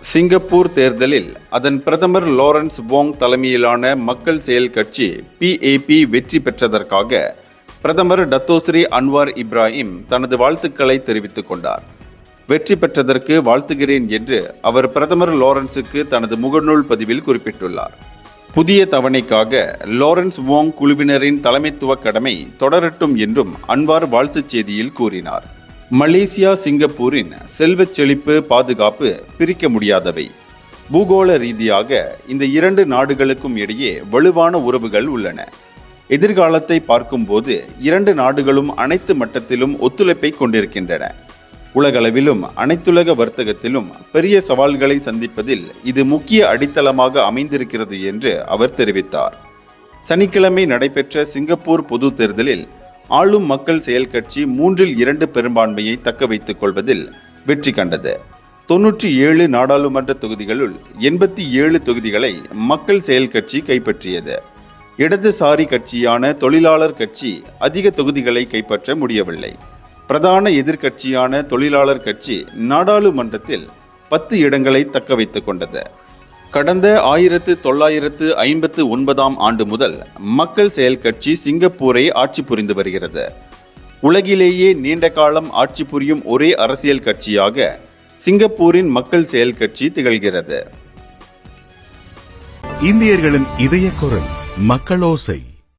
Singapore தேர்தலில் அதன் பிரதமர் லாரன்ஸ் வோங் தலைமையிலான மக்கள் செயல் கட்சி PAP வெற்றி பெற்றதற்காக பிரதமர் டத்தோஸ்ரீ அன்வார் இப்ராஹிம் தனது வாழ்த்துக்களை தெரிவித்துக் கொண்டார். வெற்றி பெற்றதற்கு வாழ்த்துகிறேன் என்று அவர் பிரதமர் லாரன்ஸுக்கு தனது முகநூல் பதிவில் குறிப்பிட்டுள்ளார். புதிய தவணைக்காக லாரன்ஸ் வோங் குழுவினரின் தலைமைத்துவ கடமை தொடரட்டும் என்றும் அன்வார் வாழ்த்துச் செய்தியில் கூறினார். மலேசியா சிங்கப்பூரின் செல்வச் செழிப்பு பாதுகாப்பு பிரிக்க முடியாதவை. பூகோள ரீதியாக இந்த இரண்டு நாடுகளுக்கும் இடையே வலுவான உறவுகள் உள்ளன. எதிர்காலத்தை பார்க்கும்போது இரண்டு நாடுகளும் அனைத்து மட்டத்திலும் ஒத்துழைப்பை கொண்டிருக்கின்றன. உலகளவிலும் அனைத்துலக வர்த்தகத்திலும் பெரிய சவால்களை சந்திப்பதில் இது முக்கிய அடித்தளமாக அமைந்திருக்கிறது என்று அவர் தெரிவித்தார். சனிக்கிழமை நடைபெற்ற சிங்கப்பூர் பொது தேர்தலில் ஆளும் மக்கள் செயல் கட்சி 3/2 பெரும்பான்மையை தக்க வைத்துக் கொள்வதில் வெற்றி கண்டது. 97 நாடாளுமன்ற தொகுதிகளுள் 87 தொகுதிகளை மக்கள் செயல் கட்சி கைப்பற்றியது. இடதுசாரி கட்சியான தொழிலாளர் கட்சி அதிக தொகுதிகளை கைப்பற்ற முடியவில்லை. பிரதான எதிர்க்கட்சியான தொழிலாளர் கட்சி நாடாளுமன்றத்தில் 10 இடங்களை தக்க வைத்துக் கொண்டது. கடந்த 1959 ஆண்டு முதல் மக்கள் செயல் கட்சி சிங்கப்பூரை ஆட்சி புரிந்து வருகிறது. உலகிலேயே நீண்ட காலம் ஆட்சி புரியும் ஒரே அரசியல் கட்சியாக சிங்கப்பூரின் மக்கள் செயல் கட்சி திகழ்கிறது. இந்தியர்களின் இதய குரல் மக்களோசை.